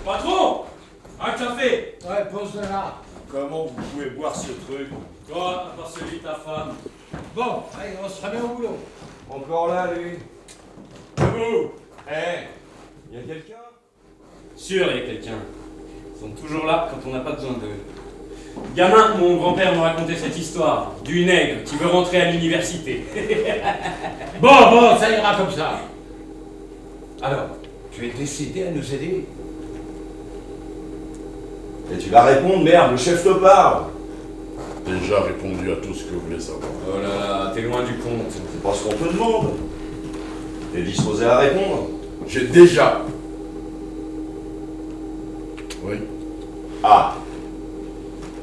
Patron! Un café! Ouais, pose-le là. Comment vous pouvez boire ce truc? Toi, à part celui de ta femme. Bon, allez, on se remet au boulot. Encore là, lui? Debout! Y a quelqu'un? Sûr, il y a quelqu'un. Ils sont toujours là quand on n'a pas besoin d'eux. Gamin, mon grand-père me racontait cette histoire du nègre qui veut rentrer à l'université. Bon, ça ira comme ça. Alors, tu es décidé à nous aider? Et tu vas répondre, merde, le chef te parle! Déjà répondu à tout ce que vous voulez savoir. Oh là là, t'es loin du compte. C'est pas ce qu'on te demande. T'es disposé à répondre? J'ai déjà. Oui. Ah!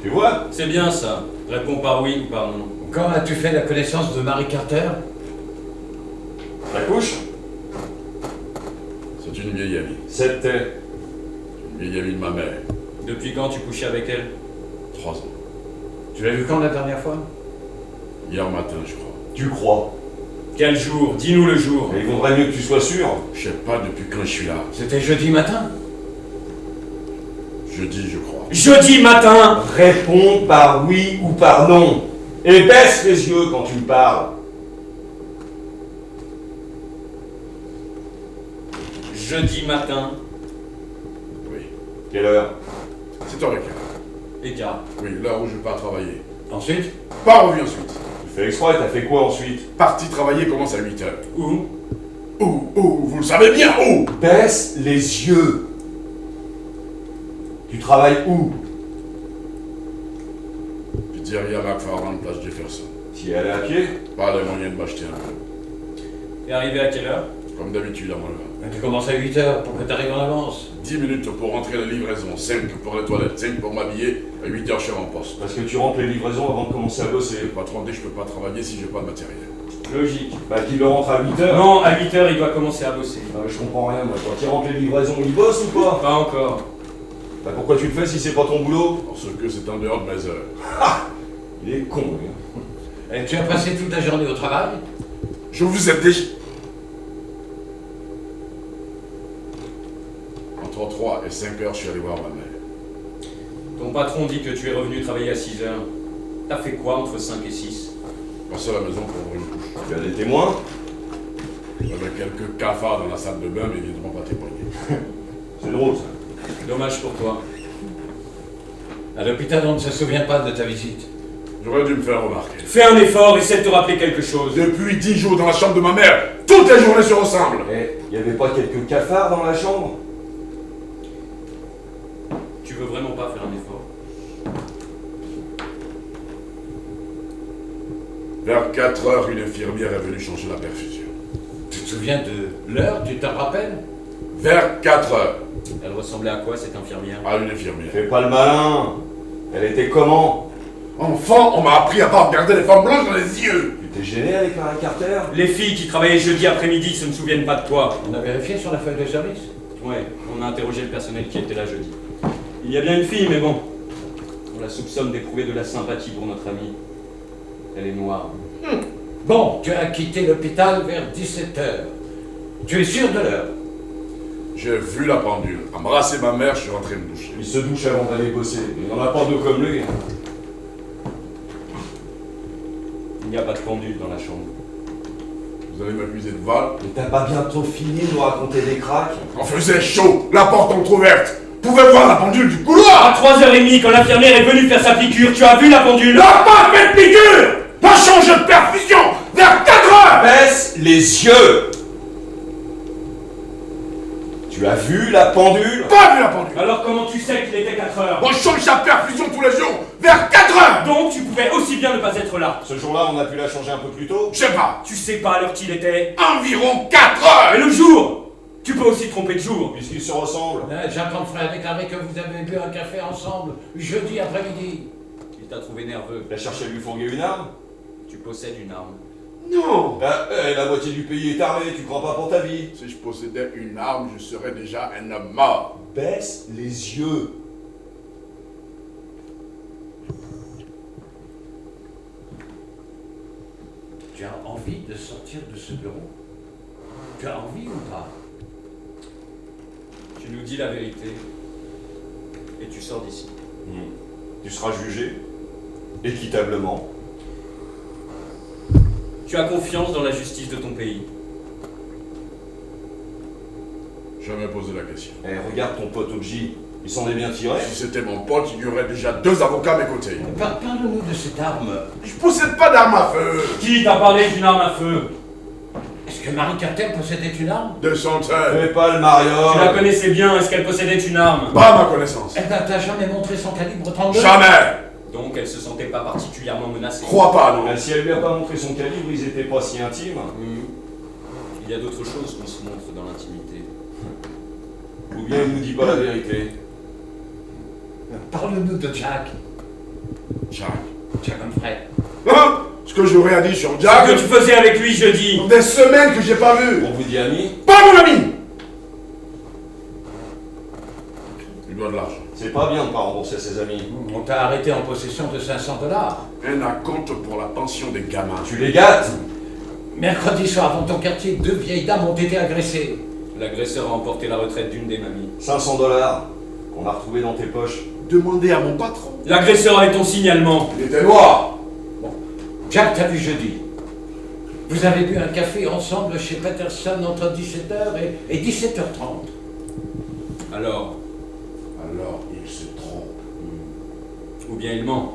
Tu vois? C'est bien ça. Réponds par oui ou par non. Quand as-tu fait la connaissance de Marie Carter? La couche? C'est une vieille amie. C'était. Une vieille amie de ma mère. Depuis quand tu couchais avec elle? 3 ans. Tu l'as vu quand la dernière fois? Hier matin, je crois. Tu crois? Quel jour? Dis-nous le jour. Mais il vaudrait mieux que tu sois sûr. Je sais pas depuis quand je suis là. C'était jeudi matin? Jeudi, je crois. Jeudi matin! Réponds par oui ou par non. Et baisse les yeux quand tu me parles. Jeudi matin. Oui. Quelle heure? 7h15. Écart. Oui, l'heure où je pars travailler. Ensuite? Pas revenu ensuite. Tu fais exprès, t'as fait quoi ensuite? Parti travailler commence à 8h. Où? Où? Vous le savez bien, où? Baisse les yeux. Tu travailles où? Pizzeria McFarland, place Jefferson. Tu es allé à pied? Pas les moyens de m'acheter un peu. T'es arrivé à quelle heure? Comme d'habitude à mon heure. Mais tu commences à 8h pour que t'arrives en avance. 10 minutes pour rentrer la livraison, 5 pour les toilettes, 5 pour m'habiller, à 8h je suis en poste. Parce que tu rentres les livraisons avant de commencer à bosser. Le patron dit que je peux pas travailler si j'ai pas de matériel. Logique. Bah qu'il le rentre à 8h. Non, à 8h, il doit commencer à bosser. Je comprends rien moi. Quand il rentre les livraisons, il bosse ou pas? Pas encore. Bah pourquoi tu le fais si c'est pas ton boulot? Parce que c'est en dehors de mes heures. Il est con, lui. Hein. Et tu as passé toute la journée au travail? Je vous ai déjà... Entre 3 et 5 heures, je suis allé voir ma mère. Ton patron dit que tu es revenu travailler à 6h. T'as fait quoi entre 5 et 6? Passez à la maison pour ouvrir une couche. Tu as des témoins? Il y avait quelques cafards dans la salle de bain, mais évidemment pas témoigner. C'est drôle, ça. Dommage pour toi. À l'hôpital, on ne se souvient pas de ta visite. J'aurais dû me faire remarquer. Fais un effort, essaie de te rappeler quelque chose. Depuis 10 jours dans la chambre de ma mère, toutes les journées se ressemblent. Eh, y avait pas quelques cafards dans la chambre? Tu veux vraiment pas faire un effort? Vers 4 heures, une infirmière est venue changer la perfusion. Tu te souviens de l'heure, tu t'en rappelles? Vers 4 heures, Elle ressemblait à quoi, cette infirmière? à une infirmière. Fais pas le malin. Elle était comment? Enfant, on m'a appris à pas regarder les femmes blanches dans les yeux. Tu t'es gêné avec Marie Carter? Les filles qui travaillaient jeudi après-midi se ne souviennent pas de toi. On a vérifié sur la feuille de service? Ouais, on a interrogé le personnel qui était là jeudi. Il y a bien une fille, mais bon. On la soupçonne d'éprouver de la sympathie pour notre amie. Elle est noire. Bon, tu as quitté l'hôpital vers 17h. Tu es sûr de l'heure? J'ai vu la pendule. Embrasser ma mère, je suis rentré me doucher. Il se douche avant d'aller bosser. Il n'en a pas deux comme lui. Il n'y a pas de pendule dans la chambre. Vous allez m'accuser de vol? Mais t'as pas bientôt fini de nous raconter des cracks? On faisait chaud, la porte entrouverte. Pouvez voir la pendule du À couloir. 3h30, quand l'infirmière est venue faire sa piqûre, tu as vu la pendule? La pas fait de piqûre. La change de perfusion vers 4 heures. Baisse les yeux! Tu as vu la pendule? Pas vu la pendule. Alors comment tu sais qu'il était 4h? On change sa perfusion tous les jours vers 4 heures. Donc tu pouvais aussi bien ne pas être là. Ce jour-là, on a pu la changer un peu plus tôt. Je sais pas, Tu sais pas à l'heure qu'il était. environ 4 heures. Et le jour? Tu peux aussi te tromper de jour. Puisqu'ils se ressemblent. Jacques Renfray a déclaré que vous avez bu un café ensemble jeudi après-midi. Il t'a trouvé nerveux. T'as cherché à lui fourguer une arme? Tu possèdes une arme. Non. La moitié du pays est armée, tu crois pas pour ta vie? Si je possédais une arme, je serais déjà un homme mort. Baisse les yeux. Tu as envie de sortir de ce bureau? Tu as envie ou pas? Tu nous dis la vérité. Et tu sors d'ici. Tu seras jugé. Équitablement. Tu as confiance dans la justice de ton pays. Jamais posé la question. Eh, regarde ton pote Obji. Il s'en est bien tiré. Si c'était mon pote, il y aurait déjà 2 avocats à mes côtés. Parle-nous de cette arme. Je possède pas d'arme à feu. Qui t'a parlé d'une arme à feu? Est-ce que Marie Carter possédait une arme? Des centaines. Fais pas le Tu la mariole. connaissais bien, est-ce qu'elle possédait une arme? Pas à ma connaissance. Elle t'a jamais montré son calibre 32? Jamais. Donc elle se sentait pas particulièrement menacée. Crois pas, non. Si elle lui a pas montré son calibre, ils étaient pas si intimes. Il y a d'autres choses qu'on se montre dans l'intimité. Ou bien il nous dit pas la vérité. Parle-nous de Jack. Jack. Jack Renfray. Hein? Ce que j'aurais à dire sur Ce Jack, que tu faisais avec lui jeudi. des semaines que j'ai pas vu. On vous dit ami? Pas mon ami. Il doit de l'argent. C'est pas bien de pas rembourser ses amis. On t'a arrêté en possession de 500 $. Un acompte pour la pension des gamins. Tu les gâtes? Mercredi soir, dans ton quartier, 2 vieilles dames ont été agressées. L'agresseur a emporté la retraite d'une des mamies. 500 $ qu'on a retrouvé dans tes poches. Demandez à mon patron. L'agresseur a eu ton signalement. Il était noir. Jack t'a vu jeudi. Vous avez bu un café ensemble chez Peterson entre 17h et 17h30. Alors, Alors il se trompe. ou bien il ment.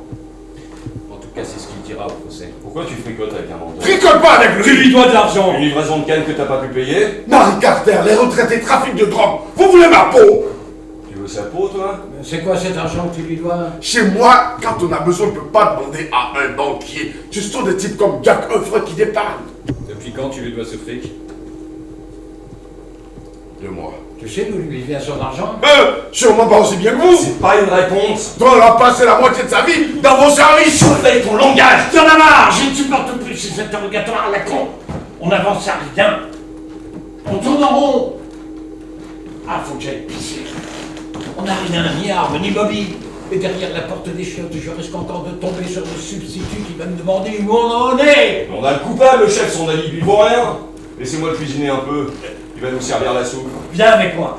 En tout cas, c'est ce qu'il dira au procès. Pourquoi tu fricotes avec un menteur? Tricole pas avec Tu lui. lui dois de l'argent. Une livraison de canne que t'as pas pu payer? Marie Carter, les retraités trafic de drogue. Vous voulez ma peau? Tu veux sa peau, toi? C'est quoi cet argent que tu lui dois? Chez moi, quand on a besoin, on ne peut pas demander à un banquier. Ce sont des types comme Jack Humphrey qui départent. Depuis quand tu lui dois ce fric? 2 mois. Tu sais d'où lui vient son argent? Sûrement pas aussi bien que vous. C'est pas une réponse. On a passé la moitié de sa vie dans vos services. Surveille ton langage! T'en as marre! Je ne supporte plus ces interrogatoires à la con! On n'avance à rien! On tourne en rond! Ah, faut que j'aille pisser. On n'a rien, ni arme, ni mobile. Et derrière la porte des chiottes, je risque encore de tomber sur le substitut qui va me demander où on en est! On a le coupable, le chef, son alibi il vaut rien. Laissez-moi le cuisiner un peu. Il va nous servir la soupe. Viens avec moi!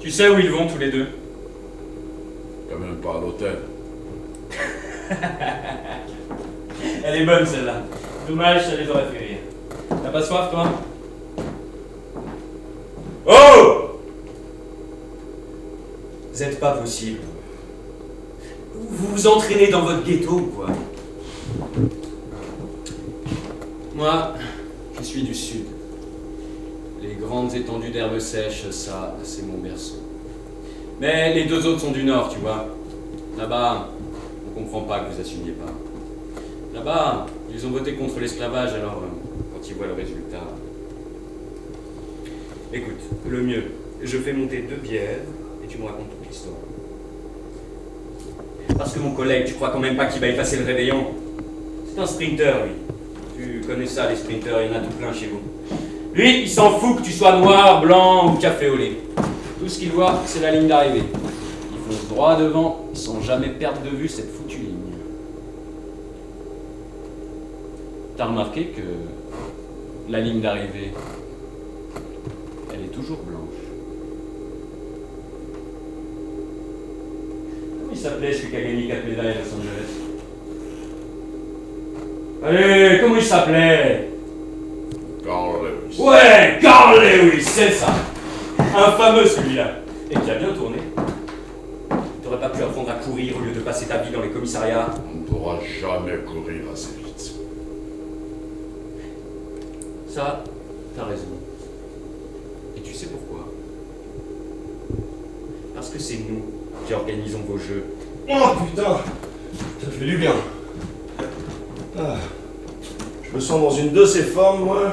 Tu sais où ils vont tous les deux? Quand même pas à l'hôtel. Elle est bonne celle-là. Dommage, ça les aurait fait rire. T'as pas soif, toi? Oh! Vous êtes pas possible. Vous vous entraînez dans votre ghetto ou quoi? Moi, je suis du sud. Les grandes étendues d'herbes sèches, ça, c'est mon berceau. Mais les deux autres sont du nord, tu vois. Là-bas, on comprend pas que vous assumiez pas. Là-bas, ils ont voté contre l'esclavage, alors quand ils voient le résultat... Écoute, le mieux, je fais monter 2 bières et tu me racontes toute l'histoire. Parce que mon collègue, tu crois quand même pas qu'il va y passer le réveillon? C'est un sprinter, lui. Tu connais ça, les sprinters, il y en a tout plein chez vous. Lui, il s'en fout que tu sois noir, blanc ou café au lait. Tout ce qu'il voit, c'est la ligne d'arrivée. Il fonce droit devant, sans jamais perdre de vue cette foutue ligne. T'as remarqué que la ligne d'arrivée, elle est toujours blanche. Comment il s'appelait celui qui a gagné 4 médailles à Los Angeles? Allez, comment il s'appelait? Carl Lewis. Ouais, Carl Lewis, c'est ça. Un fameux celui-là. Et qui a bien tourné. T'aurais pas pu apprendre à courir au lieu de passer ta vie dans les commissariats? On ne pourra jamais courir assez vite. Ça, t'as raison. Et tu sais pourquoi? Parce que c'est nous qui organisons vos jeux. Oh putain, ça fait du bien. Ah. Je me sens dans une de ces formes, moi.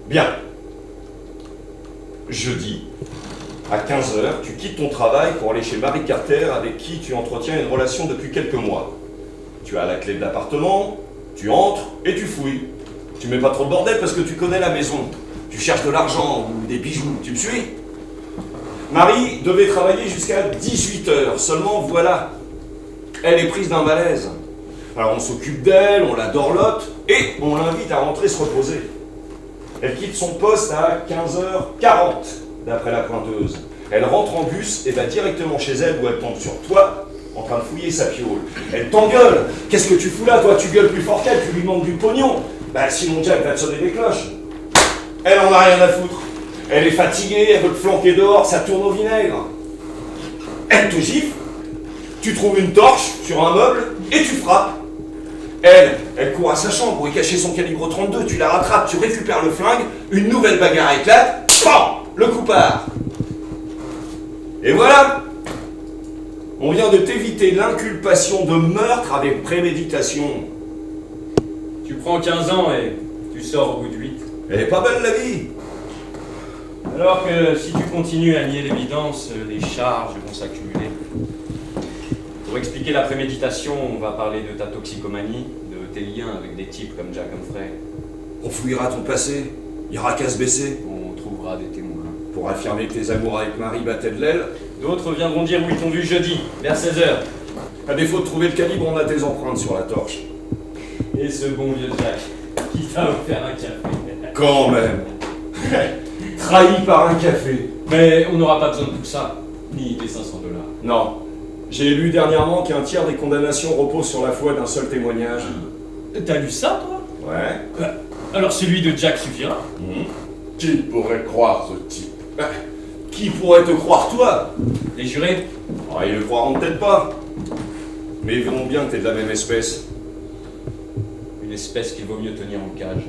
Bien. Jeudi, à 15h, tu quittes ton travail pour aller chez Marie Carter avec qui tu entretiens une relation depuis quelques mois. Tu as la clé de l'appartement, tu entres et tu fouilles. Tu mets pas trop de bordel parce que tu connais la maison. Tu cherches de l'argent ou des bijoux, tu me suis? Marie devait travailler jusqu'à 18h, seulement voilà. Elle est prise d'un malaise. Alors on s'occupe d'elle, on la dorlote et on l'invite à rentrer se reposer. Elle quitte son poste à 15h40, d'après la pointeuse. Elle rentre en bus et va directement chez elle où elle tombe sur toi, en train de fouiller sa piole. Elle t'engueule. Qu'est-ce que tu fous là, toi? Tu gueules plus fort qu'elle, tu lui demandes du pognon. Bah sinon Jack va te sonner des cloches. Elle en a rien à foutre. Elle est fatiguée, elle veut te flanquer dehors, ça tourne au vinaigre. Elle te gifle, tu trouves une torche sur un meuble et tu frappes. Elle court à sa chambre pour y cacher son calibre 32, tu la rattrapes, tu récupères le flingue, une nouvelle bagarre éclate, PAM, le coup part. Et voilà. On vient de t'éviter l'inculpation de meurtre avec préméditation. Tu prends 15 ans et tu sors au bout de 8. Elle est pas belle la vie. Alors que si tu continues à nier l'évidence, les charges vont s'accumuler. Pour expliquer la préméditation, on va parler de ta toxicomanie, de tes liens avec des types comme Jack Humphrey. On fouillera ton passé, il n'y aura qu'à se baisser. On trouvera des témoins. Pour affirmer que tes amours avec Marie battaient de l'aile. D'autres viendront dire où ils t'ont vu jeudi, vers 16h. À défaut de trouver le calibre, on a tes empreintes sur la torche. Et ce bon vieux Jack, qui t'a offert un café. Quand même. Trahi par un café. Mais on n'aura pas besoin de tout ça, ni des $500. Non. J'ai lu dernièrement qu'un tiers des condamnations repose sur la foi d'un seul témoignage. T'as lu ça, toi? Ouais. Alors celui de Jack suffira? Qui pourrait croire ce type? Bah, qui pourrait te croire, toi? Les jurés? Ah, ils le croiront peut-être pas. Mais ils verront bien que t'es de la même espèce. Une espèce qu'il vaut mieux tenir en cage.